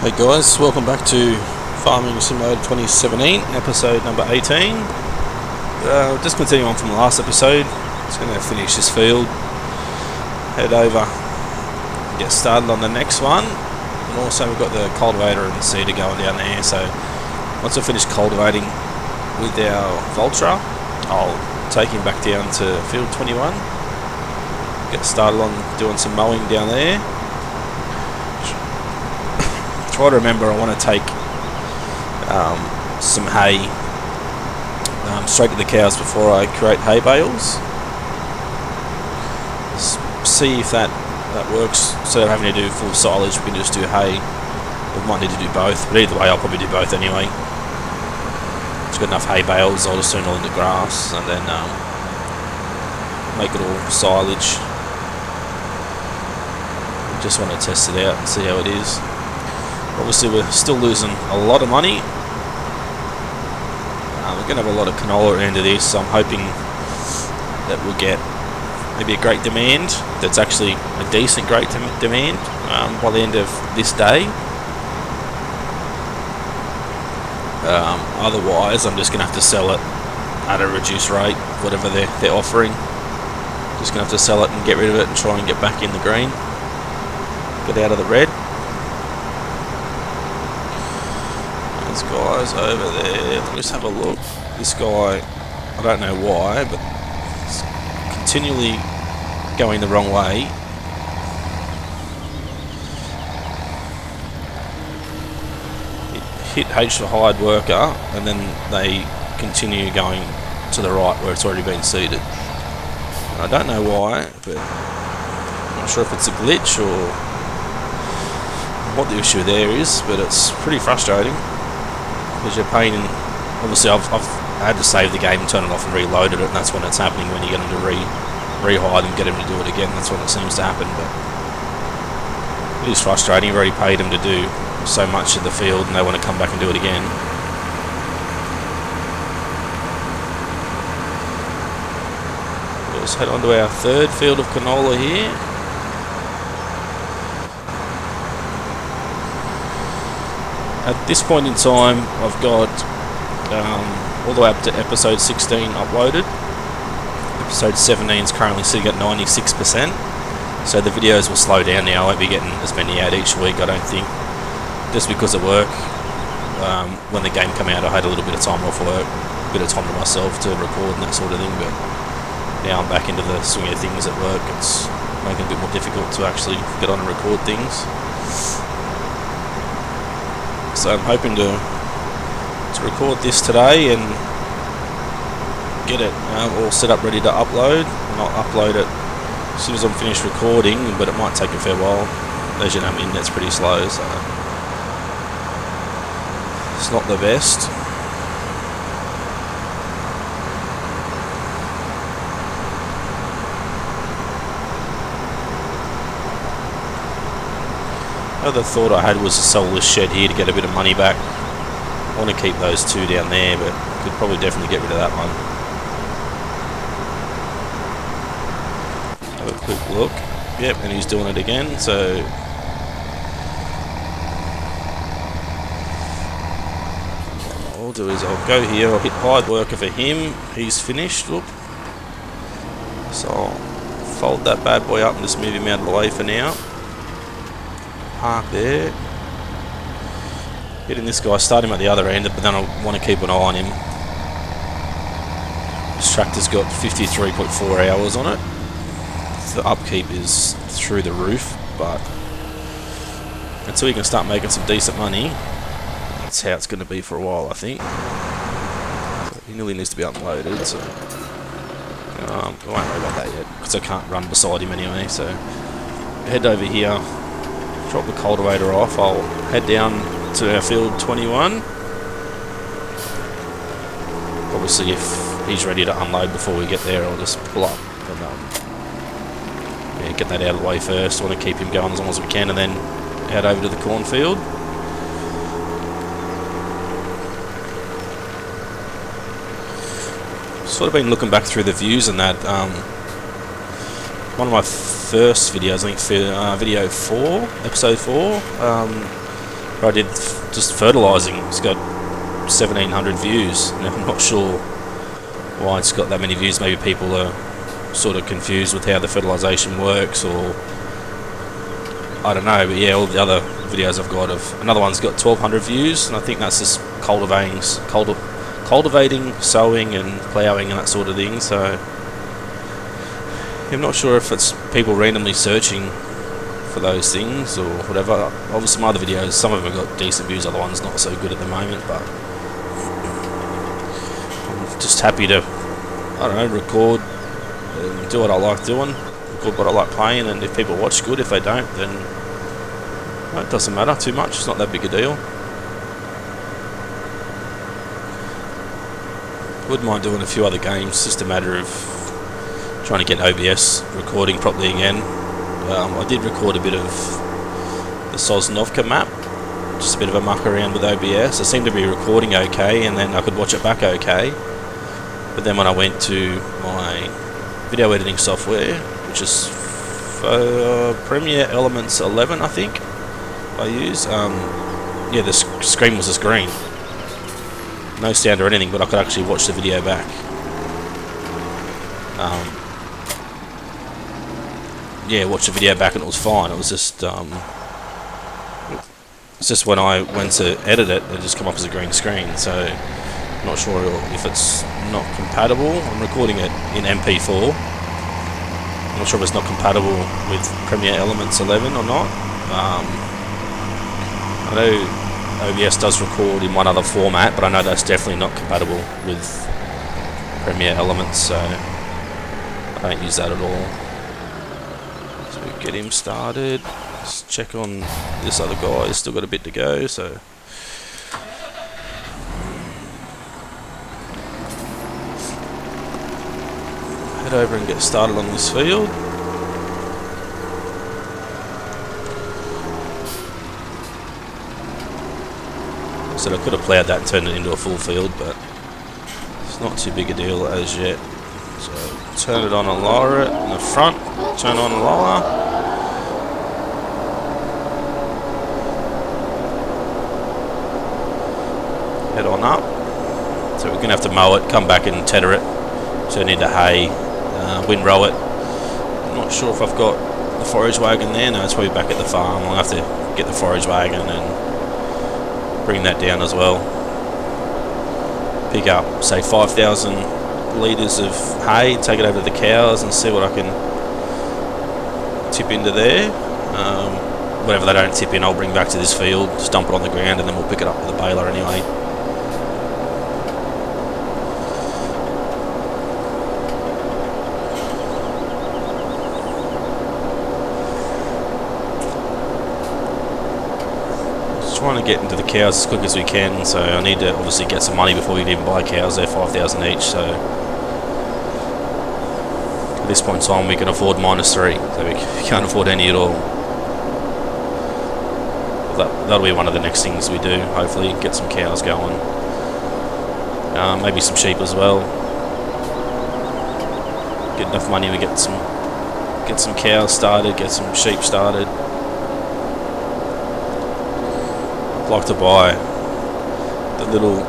Hey guys, welcome back to Farming Simulator 2017, episode number 18. Just continuing on from the last episode, just going to finish this field, head over, get started on the next one, and also we've got the cultivator and the seeder going down there, so once I finish cultivating with our Vultra, I'll take him back down to field 21, get started on doing some mowing down there. Try to remember I want to take some hay straight to the cows before I create hay bales. See if that works. Instead of having to do full silage, we can just do hay. We might need to do both, but either way I'll probably do both anyway. It's got enough hay bales, I'll just turn it all into grass and then make it all silage. Just want to test it out and see how it is. Obviously we're still losing a lot of money. We're going to have a lot of canola at the end of this, so I'm hoping that we'll get maybe a great demand that's actually a decent great demand by the end of this day. Otherwise I'm just going to have to sell it at a reduced rate, whatever they're offering. Just going to have to sell it and get rid of it and try and get back in the green, get out of the red. This guy's over there. Let's have a look. This guy, I don't know why, but it's continually going the wrong way. Hit H for hired worker, and then they continue going to the right where it's already been seeded. I don't know why, but I'm not sure if it's a glitch or what the issue there is, but it's pretty frustrating. Because you're paying, obviously I've had to save the game and turn it off and reloaded it, and that's when it's happening, when you get them to re-hide and get them to do it again. That's when it seems to happen, but it is frustrating. You've already paid them to do so much of the field and they want to come back and do it again. Let's head on to our third field of canola here. At this point in time, I've got all the way up to episode 16 uploaded. Episode 17 is currently sitting at 96%, so the videos will slow down now. I won't be getting as many out each week, I don't think, just because of work. When the game came out, I had a little bit of time off work, a bit of time to myself to record and that sort of thing, but now I'm back into the swing of things at work. It's making it a bit more difficult to actually get on and record things. So I'm hoping to record this today and get it all set up ready to upload, and I'll upload it as soon as I'm finished recording, but it might take a fair while. As you know, my internet's pretty slow, so it's not the best. Other thought I had was to sell this shed here to get a bit of money back. I want to keep those two down there, but could probably definitely get rid of that one. Have a quick look. Yep, and he's doing it again, so what I'll do is I'll go here, I'll hit hide worker for him. He's finished. Whoop. So I'll fold that bad boy up and just move him out of the way for now. Park there. Getting this guy, start him at the other end, but then I want to keep an eye on him. This tractor's got 53.4 hours on it. The upkeep is through the roof, but until you can start making some decent money, that's how it's going to be for a while, I think. So he nearly needs to be unloaded, so I won't worry about that yet, because I can't run beside him anyway. So head over here, drop the cultivator off. I'll head down to our field 21. Obviously if he's ready to unload before we get there, I'll just pull up and get that out of the way first. I want to keep him going as long as we can, and then head over to the cornfield. Sort of been looking back through the views and that. One of my first videos, I think video 4, episode 4, I did just fertilising. It's got 1,700 views. And I'm not sure why it's got that many views. Maybe people are sort of confused with how the fertilisation works, or I don't know. But yeah, all the other videos I've got of another one's got 1,200 views, and I think that's just cultivating, sowing and ploughing and that sort of thing. So I'm not sure if it's people randomly searching for those things or whatever. Obviously my other videos, some of them have got decent views, other ones not so good at the moment, but I'm just happy to, I don't know, record and do what I like doing, record what I like playing, and if people watch, good. If they don't, then it doesn't matter too much. It's not that big a deal. Wouldn't mind doing a few other games. It's just a matter of trying to get OBS recording properly again. I did record a bit of the Sosnovka map, just a bit of a muck around with OBS. It seemed to be recording okay, and then I could watch it back okay. But then when I went to my video editing software, which is Premiere Elements 11, I think I use, yeah, the screen was just green. No sound or anything, but I could actually watch the video back. Yeah, watch the video back and it was fine. It was just when I went to edit it, it just come up as a green screen. So I'm not sure if it's not compatible. I'm recording it in MP4. I'm not sure if it's not compatible with Premiere Elements 11 or not. I know OBS does record in one other format, but I know that's definitely not compatible with Premiere Elements, so I don't use that at all. So get him started. Let's check on this other guy. He's still got a bit to go, so head over and get started on this field. So I could have ploughed that and turned it into a full field, but it's not too big a deal as yet. So turn it on and lower it in the front, turn on and lower. Head on up. So we're going to have to mow it, come back and tether it, turn into hay, windrow it. I'm not sure if I've got the forage wagon there. No, it's probably back at the farm. I'll have to get the forage wagon and bring that down as well. Pick up, say, 5,000 litres of hay, take it over to the cows and see what I can tip into there. Whatever they don't tip in, I'll bring back to this field, just dump it on the ground, and then we'll pick it up with a baler anyway. Trying to get into the cows as quick as we can, so I need to obviously get some money before we can even buy cows. They're 5,000 each, so at this point in time we can afford -3, so we can't afford any at all. That'll be one of the next things we do, hopefully, get some cows going. Maybe some sheep as well. Get enough money, we get some cows started, get some sheep started. Like to buy the little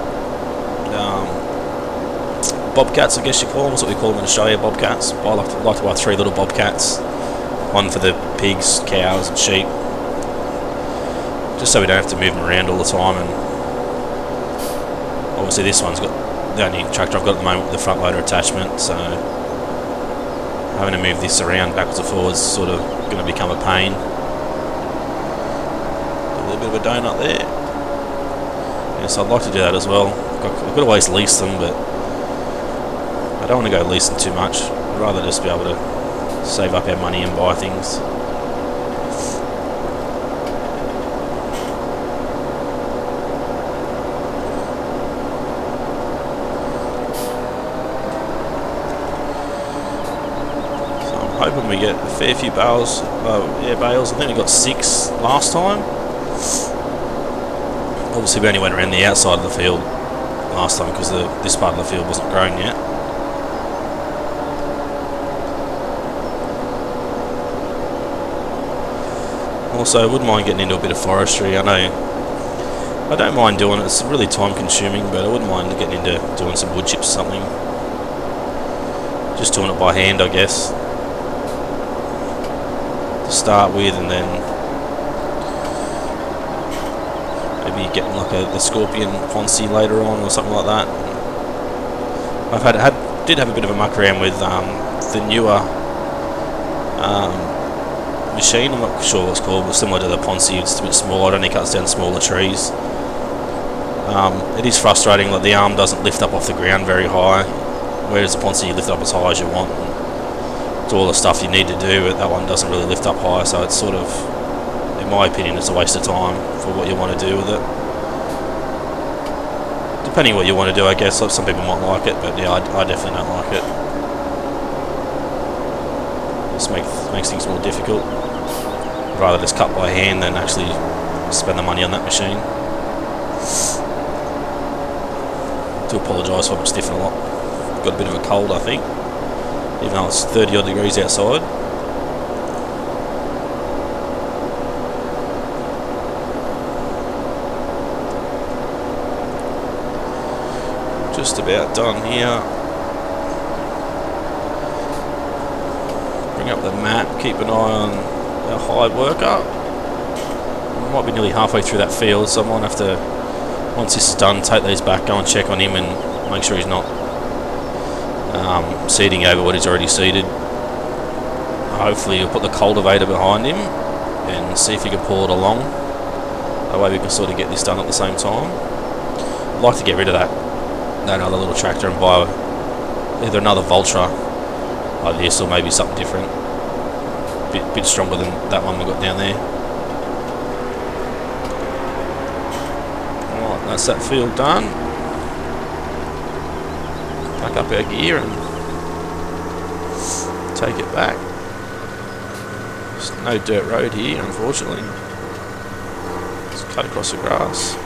bobcats, I guess you call them. That's what we call them in Australia, bobcats. I like to buy 3 little bobcats, one for the pigs, cows and sheep, just so we don't have to move them around all the time. And obviously this one's got the only tractor I've got at the moment with the front loader attachment, so having to move this around backwards and forwards is sort of going to become a pain. A bit of a donut there. Yes, I'd like to do that as well. I could always lease them, but I don't want to go leasing too much. I'd rather just be able to save up our money and buy things. So I'm hoping we get a fair few bales. Bales. I think we got 6 last time. Obviously we only went around the outside of the field last time because this part of the field wasn't growing yet. Also, I wouldn't mind getting into a bit of forestry. I know I don't mind doing it. It's really time consuming, but I wouldn't mind getting into doing some wood chips or something. Just doing it by hand, I guess, to start with, and then maybe getting like a scorpion poncy later on or something like that. Did have a bit of a muck around with the newer machine. I'm not sure what it's called, but similar to the poncy. It's a bit smaller. It only cuts down smaller trees. It is frustrating that the arm doesn't lift up off the ground very high, whereas the poncy you lift up as high as you want and do all the stuff you need to do, but that one doesn't really lift up high, so it's sort of, in my opinion, it's a waste of time for what you want to do with it. Depending what you want to do, I guess. Some people might like it, but yeah, I definitely don't like it. Just makes things more difficult. I'd rather just cut by hand than actually spend the money on that machine. I do apologise if I'm stiffing a lot. Got a bit of a cold, I think, even though it's 30 odd degrees outside. Just about done here. Bring up the map, keep an eye on our hired worker. We might be nearly halfway through that field, so I might have to, once this is done, take these back, go and check on him and make sure he's not seeding over what he's already seeded. Hopefully he'll put the cultivator behind him and see if he can pull it along. That way we can sort of get this done at the same time. I'd like to get rid of that other little tractor and buy either another Vultra like this or maybe something different, bit stronger than that one we got down there. Alright, that's that field done. Pack up our gear and take it back. There's no dirt road here, unfortunately. Just cut across the grass.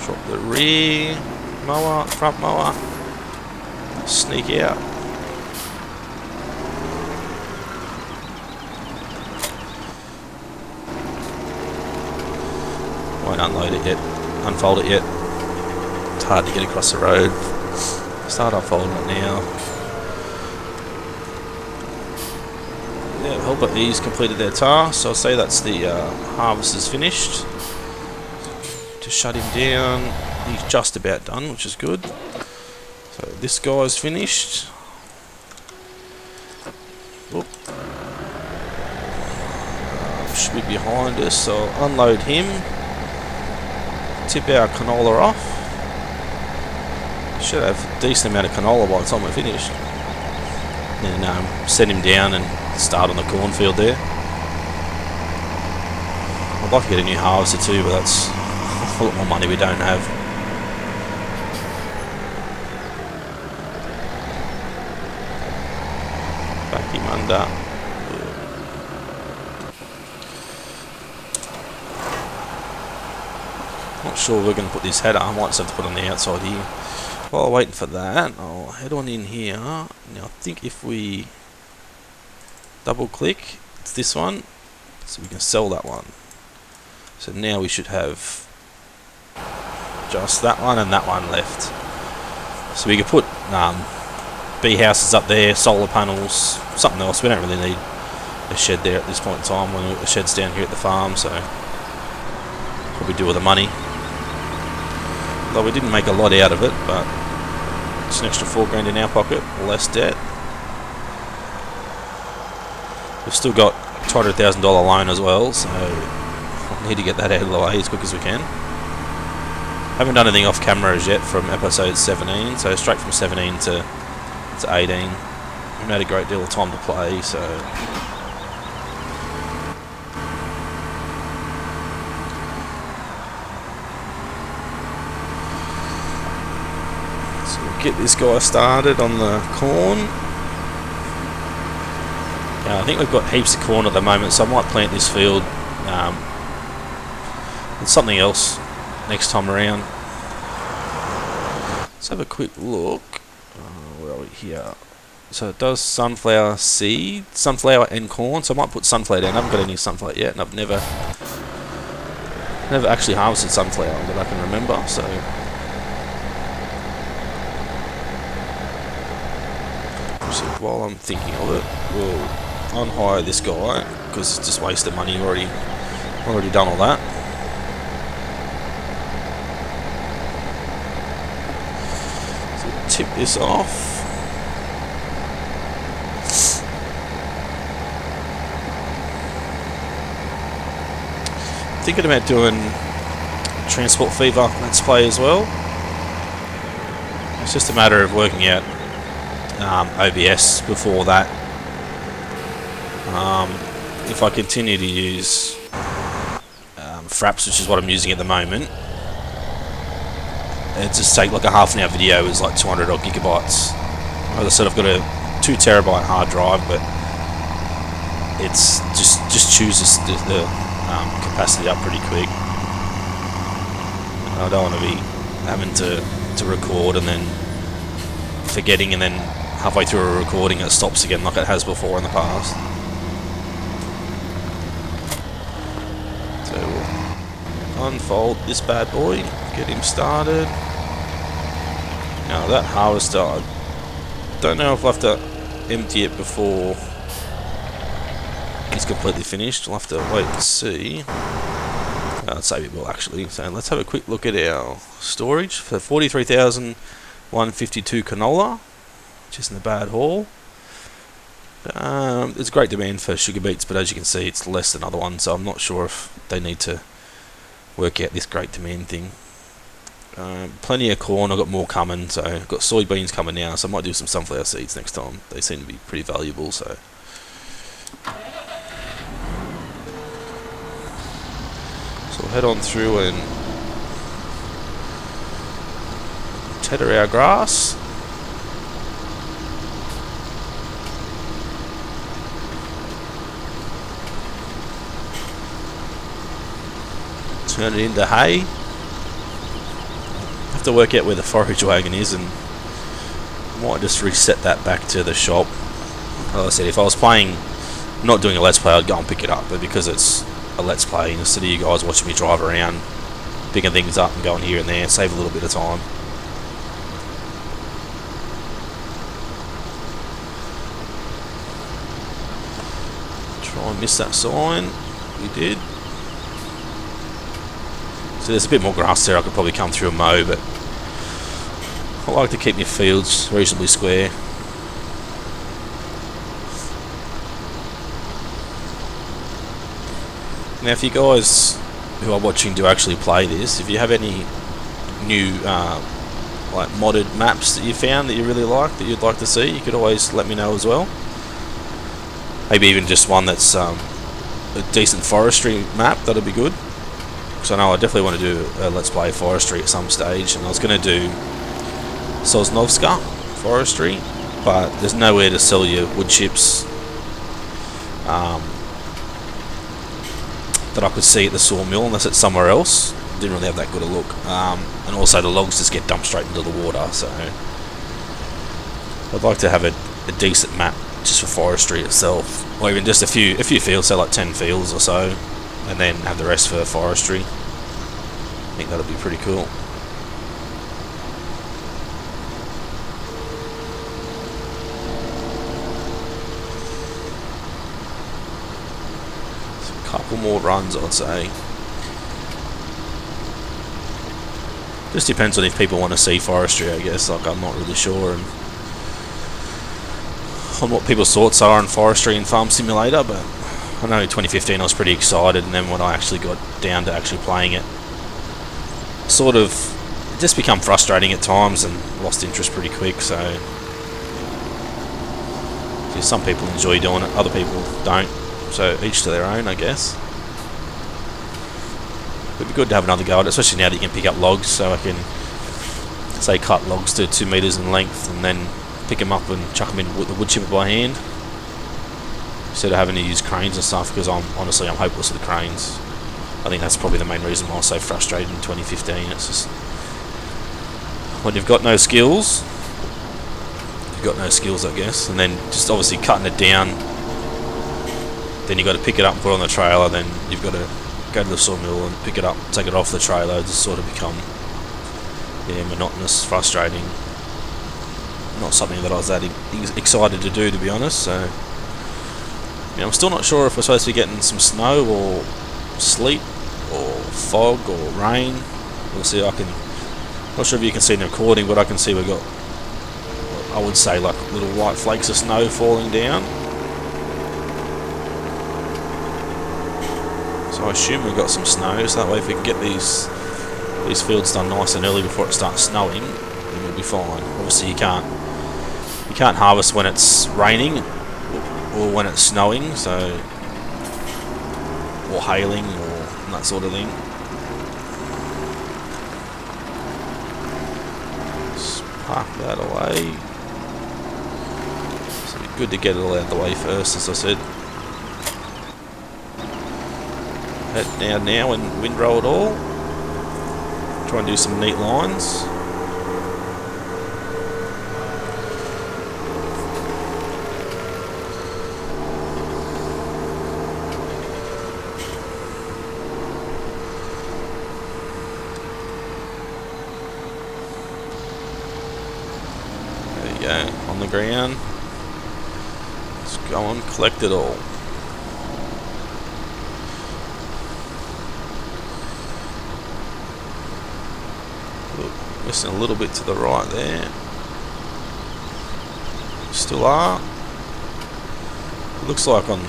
Drop the rear mower, front mower, sneak out. Won't unload it yet, unfold it yet. It's hard to get across the road. Start unfolding it now. Yeah, helper E's completed their task, so I'll say that's the harvest is finished. To shut him down, he's just about done, which is good. So this guy's finished. Whoop. Should be behind us, so I'll unload him. Tip our canola off. Should have a decent amount of canola by the time we're finished. Then send him down and start on the cornfield there. I'd like to get a new harvester too, but that's a lot more money we don't have. Back him under. Not sure we're going to put this header. I might just have to put it on the outside here. While waiting for that, I'll head on in here. Now I think if we double click, it's this one, so we can sell that one. So now we should have just that one and that one left. So we could put bee houses up there, solar panels, something else. We don't really need a shed there at this point in time. When the shed's down here at the farm, so probably do with the money. Although we didn't make a lot out of it, but it's an extra $4 grand in our pocket, less debt. We've still got $200,000 loan as well, so we need to get that out of the way as quick as we can. Haven't done anything off camera as yet from episode 17, so straight from 17 to 18. We've had a great deal of time to play, so we'll get this guy started on the corn. I think we've got heaps of corn at the moment, so I might plant this field with something else next time around. Let's have a quick look. Where are we here? So it does sunflower seed, sunflower and corn. So I might put sunflower down. I haven't got any sunflower yet, and I've never actually harvested sunflower that I can remember. So while I'm thinking of it, we'll unhire this guy because it's just wasted money. Already done all that. So tip this off. Thinking about doing transport fever let's play as well. It's just a matter of working out OBS before that. If I continue to use Fraps, which is what I'm using at the moment, it just take like a half an hour video is like 200 odd gigabytes. As I said, I've got a 2 terabyte hard drive, but it's just chooses the capacity up pretty quick. I don't want to be having to record and then forgetting, and then halfway through a recording it stops again like it has before in the past. So we'll unfold this bad boy, get him started. Now that harvester, I don't know if I'll have to empty it before it's completely finished. We'll have to wait and see. I'd say we will actually. So let's have a quick look at our storage for 43,152 canola, which isn't a bad haul. There's great demand for sugar beets, but as you can see, it's less than other ones. So I'm not sure if they need to work out this great demand thing. Plenty of corn. I've got more coming. So I've got soybeans coming now. So I might do some sunflower seeds next time. They seem to be pretty valuable. So. So we'll head on through and tether our grass. Turn it into hay. Have to work out where the forage wagon is, and might just reset that back to the shop. Like I said, if I was playing, not doing a let's play, I'd go and pick it up, but because it's a let's play, instead of you guys watching me drive around picking things up and going here and there, save a little bit of time. Try and miss that sign. We did. So there's a bit more grass there. I could probably come through and mow, but I like to keep my fields reasonably square. Now, if you guys who are watching do actually play this, if you have any new like modded maps that you found that you really like, that you'd like to see, you could always let me know as well. Maybe even just one that's a decent forestry map, that'd be good. Because I know I definitely want to do a let's play forestry at some stage, and I was going to do Sosnovska forestry, but there's nowhere to sell your wood chips that I could see at the sawmill unless it's somewhere else. Didn't really have that good a look, and also the logs just get dumped straight into the water. So I'd like to have a decent map just for forestry itself, or even just a few fields, say like 10 fields or so, and then have the rest for forestry. I think that'll be pretty cool. So a couple more runs, I'd say. Just depends on if people want to see forestry, I guess. Like, I'm not really sure on what people's thoughts are on forestry and Farm Simulator, but I know 2015 I was pretty excited, and then when I actually got down to actually playing it, sort of it just become frustrating at times and lost interest pretty quick. So yeah, some people enjoy doing it, other people don't, so each to their own, I guess. It'd be good to have another go at it, especially now that you can pick up logs. So I can, say, cut logs to 2 meters in length and then pick them up and chuck them in with the wood chipper by hand, instead of having to use cranes and stuff, because I'm hopeless with the cranes. I think that's probably the main reason why I was so frustrated in 2015. It's just when you've got no skills, you've got no skills, I guess. And then just obviously cutting it down, then you've got to pick it up and put it on the trailer, then you've got to go to the sawmill and pick it up, take it off the trailer. Just sort of become, yeah, monotonous, frustrating. Not something that I was that excited to do, to be honest. So yeah, I'm still not sure if we're supposed to be getting some snow or sleet or fog or rain. We'll see. Not sure if you can see in the recording, but I can see we've got, I would say, like little white flakes of snow falling down. So I assume we've got some snow, so that way if we can get these fields done nice and early before it starts snowing, then we'll be fine. Obviously you can't harvest when it's raining or when it's snowing, so, or hailing or that sort of thing. Just park that away. So it'd be good to get it all out of the way first, as I said. Head down now and windrow it all. Try and do some neat lines. There you go, on the ground. Let's go and collect it all. Missing a little bit to the right there. Still are. It looks like on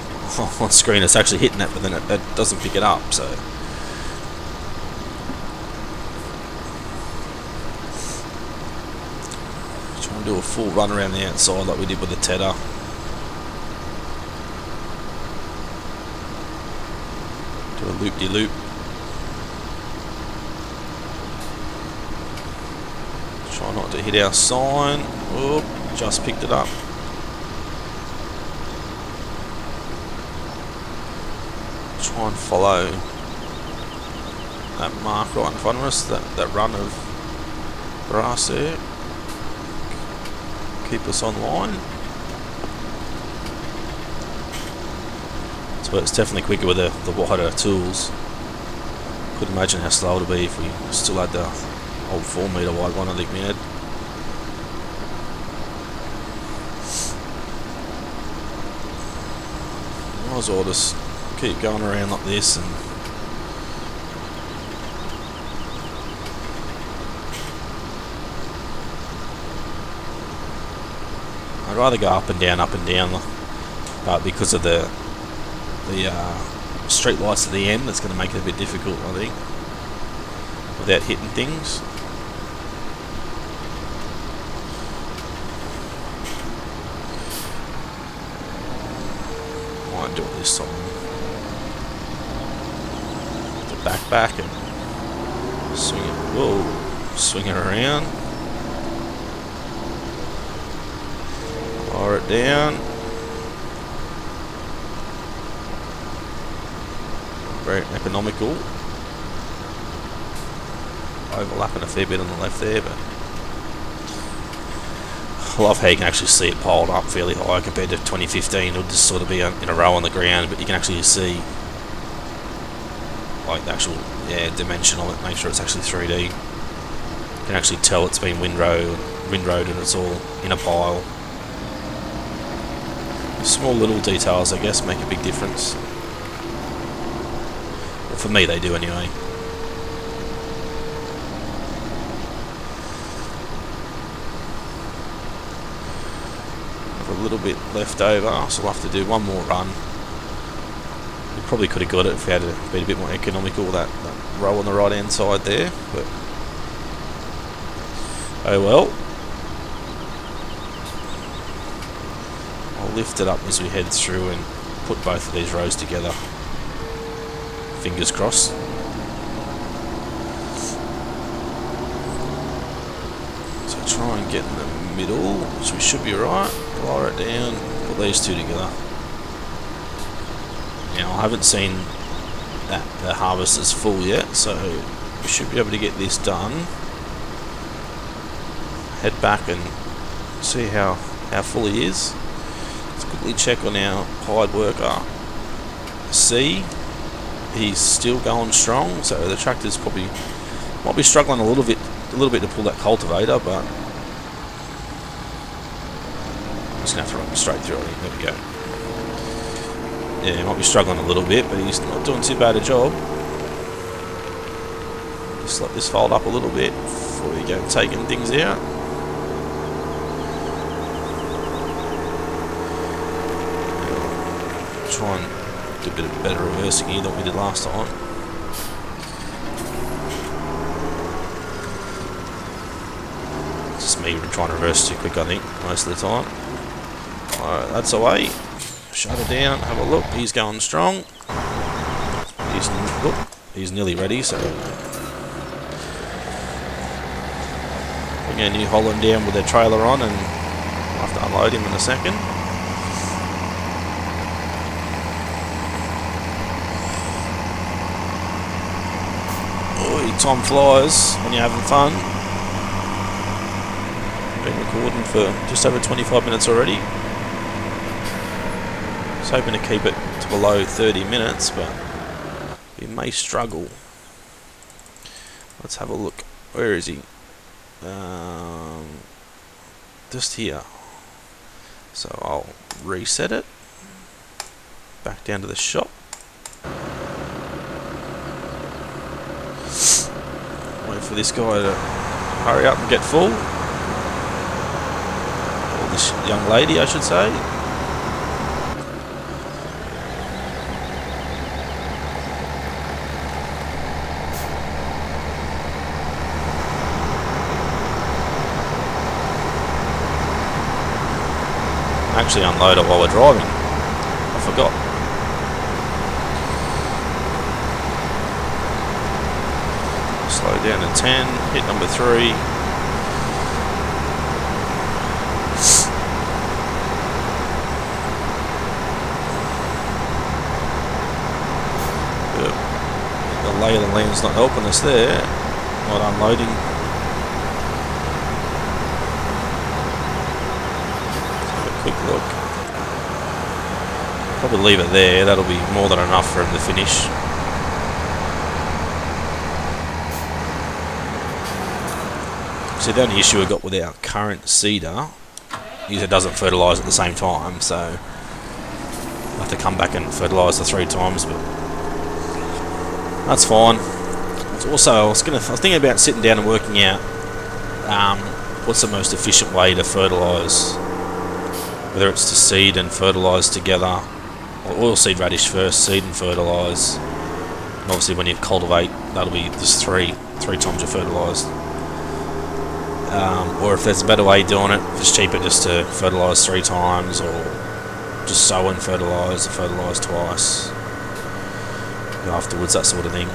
screen it's actually hitting it, but then it doesn't pick it up. So try and do a full run around the outside like we did with the tedder. Do a loop-de-loop. Try not to hit our sign. Oh, just picked it up. Try and follow that mark right in front of us, that run of grass there. Keep us on line. So it's definitely quicker with the wider tools. Couldn't imagine how slow it would be if we still had the old 4 metre wide one, I think we had. Might as well just keep going around like this and I'd rather go up and down, but because of the street lights at the end, that's going to make it a bit difficult, I think, without hitting things. Might do it this time. The back and swing it. Whoa, swing it around. Lower it down. Very economical. Overlapping a fair bit on the left there, but I love how you can actually see it piled up fairly high compared to 2015. It'll just sort of be in a row on the ground, but you can actually see like the actual dimension of it. Make sure it's actually 3D. You can actually tell it's been windrowed and it's all in a pile. Small little details, I guess, make a big difference. Well, for me, they do anyway. A little bit left over, so we'll have to do one more run. We probably could have got it if we had been a bit more economical, that row on the right hand side there, but oh well. I'll lift it up as we head through and put both of these rows together. Fingers crossed. So try and get in the middle, which we should be right. Lower it down, put these two together. Now I haven't seen that the harvest is full yet, so we should be able to get this done. Head back and see how how full he is. Let's quickly check on our hired worker. See, he's still going strong, so the tractor's probably might be struggling a little bit to pull that cultivator, but I'm just gonna have to run him straight through. I think there we go. Yeah, he might be struggling a little bit, but he's not doing too bad a job. Just let this fold up a little bit before we go taking things out. Try and do a bit of better reversing here than we did last time. It's just me trying to reverse too quick, I think, most of the time. Alright, that's away. Shut it down, have a look. He's going strong. He's nearly ready, so we're going to New Holland down with their trailer on, and I'll have to unload him in a second. Time flies when you're having fun. Been recording for just over 25 minutes already. I was hoping to keep it to below 30 minutes, but we may struggle. Let's have a look. Where is he? Just here. So I'll reset it. Back down to the shop. Wait for this guy to hurry up and get full. Or this young lady, I should say. Actually unload it while we're driving. I forgot. Slow down to 10, hit number 3. Yep. The lay of the land's not helping us there. Not unloading. Let's have a quick look. Probably leave it there, that'll be more than enough for him to finish. So the only issue we've got with our current seeder is it doesn't fertilise at the same time, so I'll have to come back and fertilise the 3 times, but that's fine. Also, I was thinking about sitting down and working out what's the most efficient way to fertilise, whether it's to seed and fertilise together, or oilseed radish first, seed and fertilise, and obviously when you cultivate, that'll be just three times you fertilised. Or if there's a better way of doing it, if it's cheaper just to fertilise 3 times, or just sow and fertilise, or fertilise twice afterwards, that sort of thing.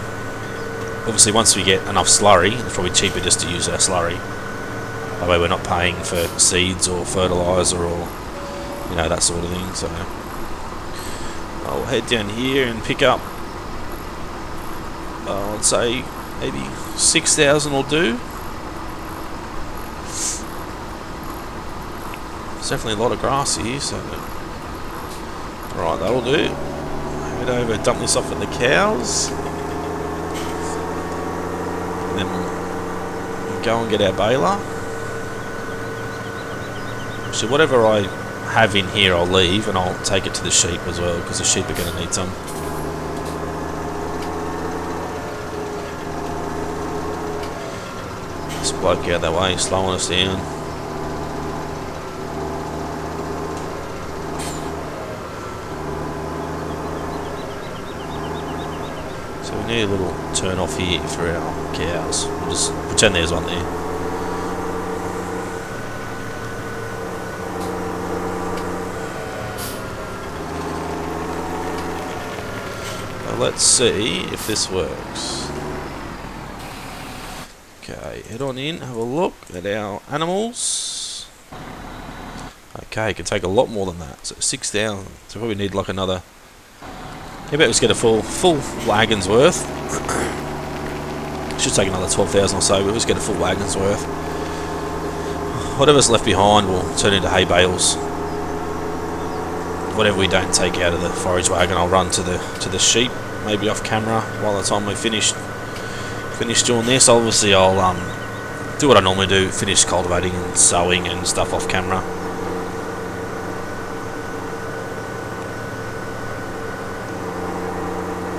Obviously once we get enough slurry, it's probably cheaper just to use our slurry. That way we're not paying for seeds or fertiliser or that sort of thing. So I'll head down here and pick up, I'd say maybe 6,000 will do. There's definitely a lot of grass here, so right, that'll do. Head over, dump this off at the cows, and then we'll go and get our baler. So whatever I have in here I'll leave, and I'll take it to the sheep as well, because the sheep are going to need some. This bloke out that way, slowing us down. So we need a little turn off here for our cows. We'll just pretend there's one there. Now let's see if this works. Okay, head on in, have a look at our animals. Okay, it can take a lot more than that. So 6,000. So we probably need like another. I bet we just get a full wagon's worth. Should take another 12,000 or so, but we'll just get a full wagon's worth. whatever's left behind will turn into hay bales. Whatever we don't take out of the forage wagon, I'll run to the sheep, maybe off camera. By the time we finish doing this, obviously I'll do what I normally do, finish cultivating and sowing and stuff off camera.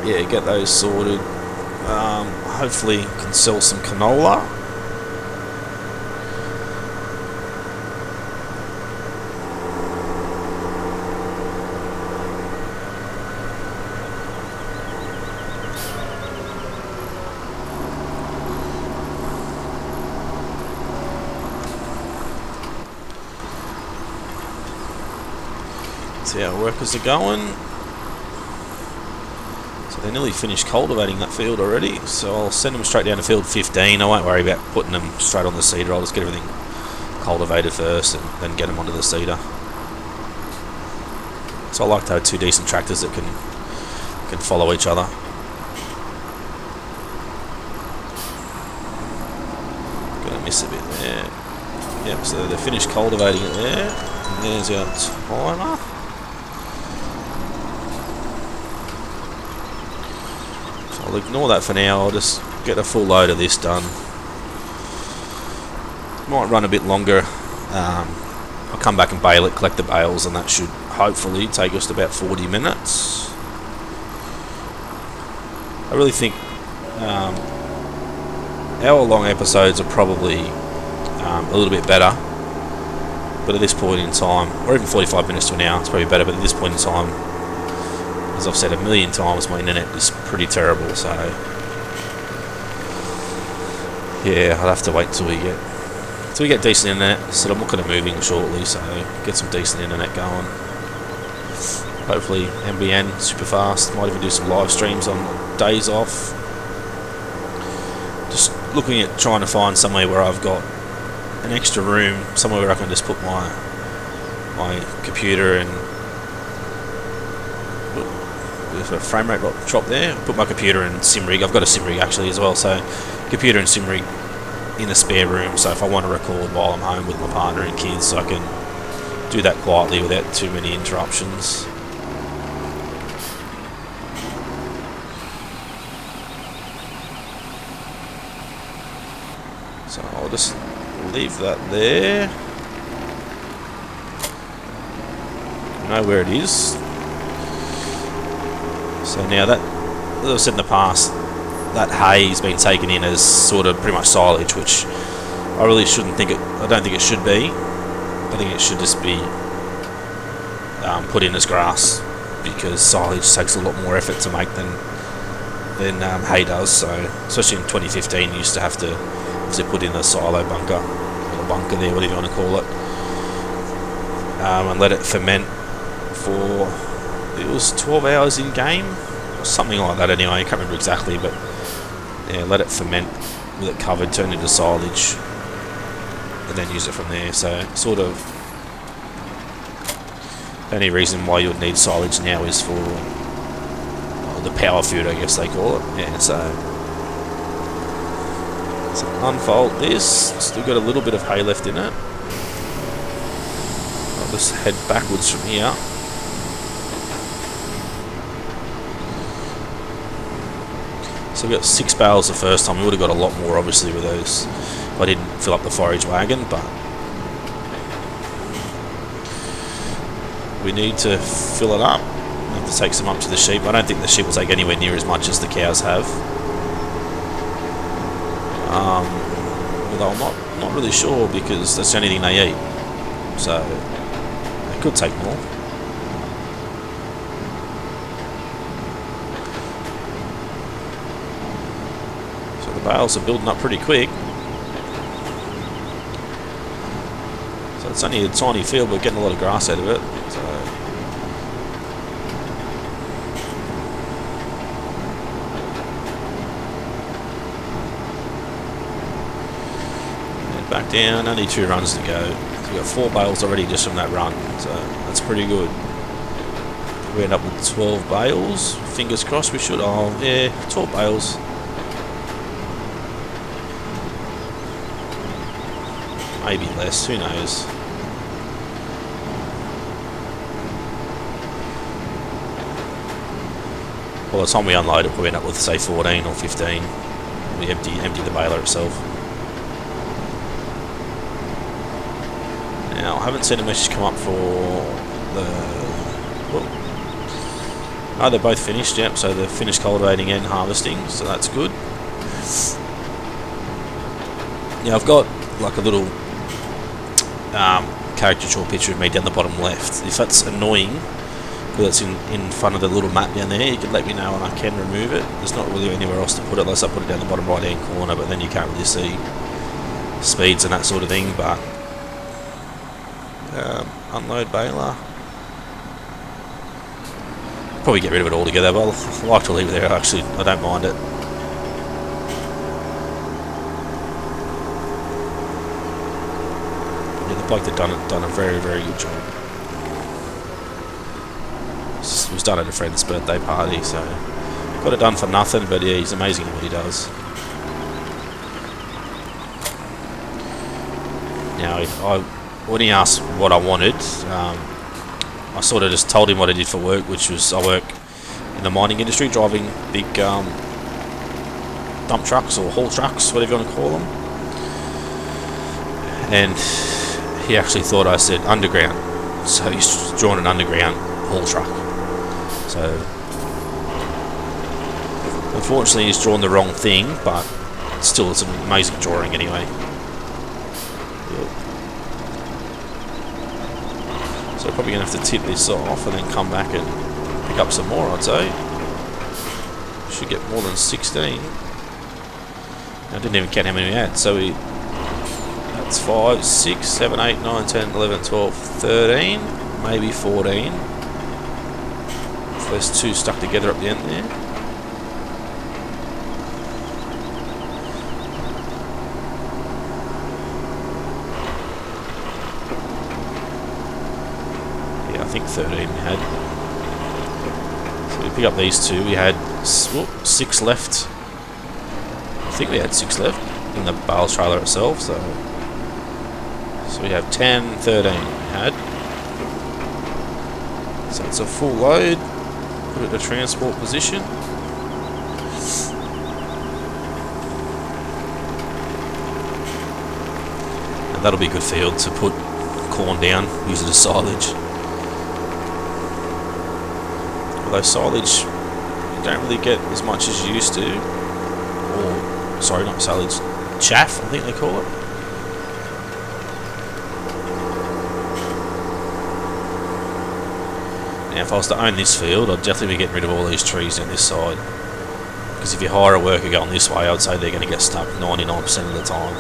Yeah, get those sorted. Hopefully can sell some canola. See how our workers are going. So they're nearly finished cultivating that field already, so I'll send them straight down to field 15. I won't worry about putting them straight on the seeder. I'll just get everything cultivated first and then get them onto the seeder. So I like to have two decent tractors that can follow each other. Gonna miss a bit there. Yep, so they're finished cultivating it there. And there's our timer. I'll ignore that for now. I'll just get a full load of this done. Might run a bit longer. I'll come back and bale it, collect the bales, and that should hopefully take us to about 40 minutes. I really think hour-long episodes are probably a little bit better, but at this point in time, or even 45 minutes to an hour, it's probably better. But at this point in time, as I've said a million times, my internet is pretty terrible, so yeah, I'll have to wait till we get decent internet. So I'm looking at moving shortly, so get some decent internet going. Hopefully NBN super fast. Might even do some live streams on days off. Just looking at trying to find somewhere where I've got an extra room, somewhere where I can just put my computer and there's a frame rate drop there. Put my computer and sim rig. I've got a sim rig actually as well, so computer and sim rig in a spare room. So if I want to record while I'm home with my partner and kids, I can do that quietly without too many interruptions. So I'll just leave that there. I know where it is. So now that, as I've said in the past, that hay has been taken in as sort of pretty much silage, which I really shouldn't think it. I don't think it should be. I think it should just be put in as grass, because silage takes a lot more effort to make than hay does. So especially in 2015, you used to have to obviously put in a silo bunker, or a bunker there, whatever you want to call it, and let it ferment for, it was 12 hours in game, or something like that anyway, I can't remember exactly, but yeah, let it ferment with it covered, turn into silage, and then use it from there. So sort of the only reason why you would need silage now is for the power food, I guess they call it. Yeah, so unfold this, still got a little bit of hay left in it. I'll just head backwards from here. So we got 6 bales the first time. We would have got a lot more obviously with those if I didn't fill up the forage wagon, but we need to fill it up. We have to take some up to the sheep. I don't think the sheep will take anywhere near as much as the cows have. Although I'm not really sure, because that's the only thing they eat. So they could take more. Bales are building up pretty quick. So it's only a tiny field, but getting a lot of grass out of it. So and back down, only 2 runs to go. So we've got 4 bales already just from that run, so that's pretty good. We end up with 12 bales. Fingers crossed we should. Oh yeah, 12 bales. maybe less, who knows. By the time we unload it, we'll end up with say 14 or 15. We empty the baler itself. Now, I haven't seen a message come up for the... Well, no, they're both finished, yep, so they're finished cultivating and harvesting, so that's good. Now, I've got like a little caricature picture of me down the bottom left. If that's annoying, because it's in front of the little map down there, you can let me know and I can remove it. There's not really anywhere else to put it unless I put it down the bottom right hand corner, but then you can't really see speeds and that sort of thing. But unload baler, probably get rid of it altogether, but I like to leave it there. Actually, I don't mind it. Yeah, the bloke that done a very, very good job. It was done at a friend's birthday party, so got it done for nothing, but yeah, he's amazing at what he does. Now, when he asked what I wanted, I sort of just told him what I did for work, which was I work in the mining industry, driving big dump trucks or haul trucks, whatever you want to call them. And he actually thought I said underground, so he's drawn an underground haul truck. So unfortunately he's drawn the wrong thing, but still it's an amazing drawing anyway. So probably going to have to tip this off and then come back and pick up some more, I'd say. Should get more than 16. I didn't even count how many we had, so that's 5, 6, 7, 8, 9, 10, 11, 12, 13, maybe 14. There's two stuck together up the end there. Yeah, I think 13 we had. So we pick up these two. We had 6 left. I think we had 6 left in the bale trailer itself. So we have 10, 13 we had. So it's a full load. Put it to transport position. And that'll be a good field to put corn down, use it as silage. Although silage, you don't really get as much as you used to. Or, sorry, not silage, chaff, I think they call it. Now, if I was to own this field, I'd definitely be getting rid of all these trees down this side. Because if you hire a worker going this way, I'd say they're going to get stuck 99% of the time.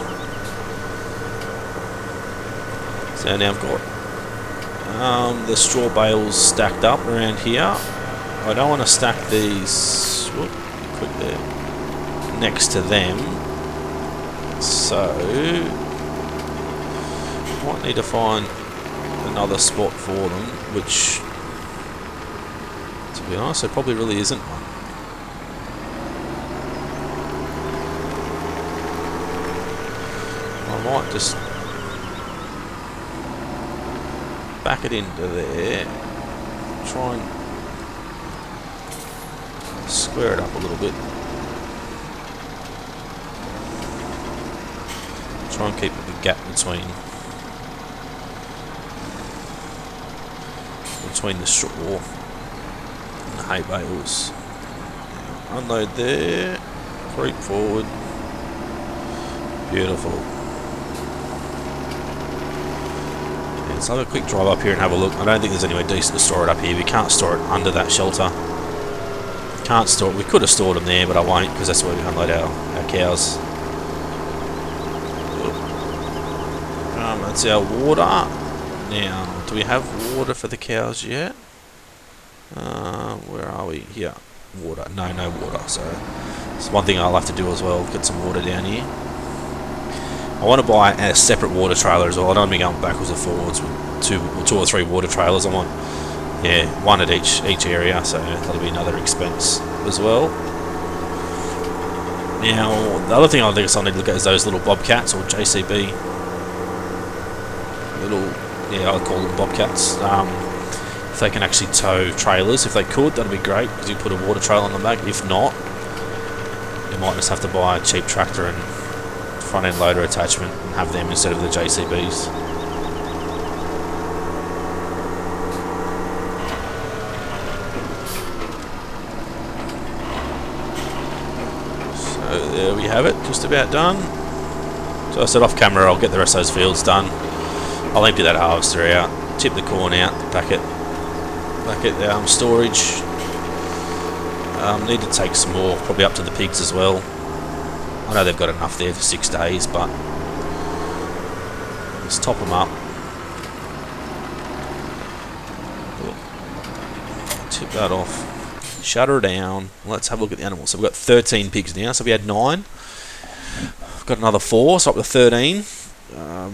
So now I've got the straw bales stacked up around here. I don't want to stack these quick there, next to them. So might need to find another spot for them, which, to be honest, there probably really isn't one. I might just back it into there, try and square it up a little bit, try and keep the gap between the straw and the hay bales. Unload there, creep forward, beautiful. Let's have a quick drive up here and have a look. I don't think there's anywhere decent to store it up here. We can't store it under that shelter. Can't store it. We could have stored them there, but I won't, because that's where we unload our cows. That's our water. Now, do we have water for the cows yet? Where are we? Here. Water. No water. So it's one thing I'll have to do as well. Get some water down here. I want to buy a separate water trailer as well. I don't want to be going backwards and forwards with two or three water trailers. I want, one at each area, so that'll be another expense as well. Now, the other thing I guess I need to look at is those little bobcats or JCB little, yeah, I call them bobcats. If they can actually tow trailers, if they could, that'd be great, because you put a water trailer on the back. If not, you might just have to buy a cheap tractor and front end loader attachment and have them instead of the JCBs. So there we have it, just about done. So I said off camera I'll get the rest of those fields done. I'll empty that harvester out, tip the corn out, back at storage. Need to take some more, probably up to the pigs as well. I know they've got enough there for 6 days, but let's top them up. Tip that off. Shut her down. Let's have a look at the animals. So we've got 13 pigs now. So we had 9. We've got another 4, so up to 13.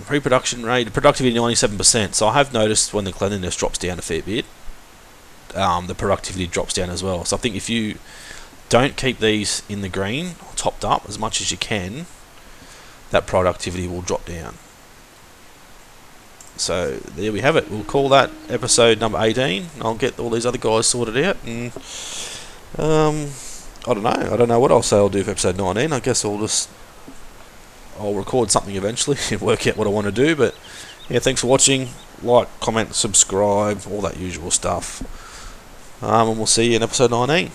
Reproduction rate, productivity 97%. So I have noticed when the cleanliness drops down a fair bit, the productivity drops down as well. So I think if you don't keep these in the green, topped up as much as you can, that productivity will drop down. So there we have it. We'll call that episode number 18. I'll get all these other guys sorted out, and I don't know what I'll do for episode 19. I guess I'll record something eventually and work out what I want to do. But yeah, thanks for watching. Like, comment, subscribe, all that usual stuff. And we'll see you in episode 19.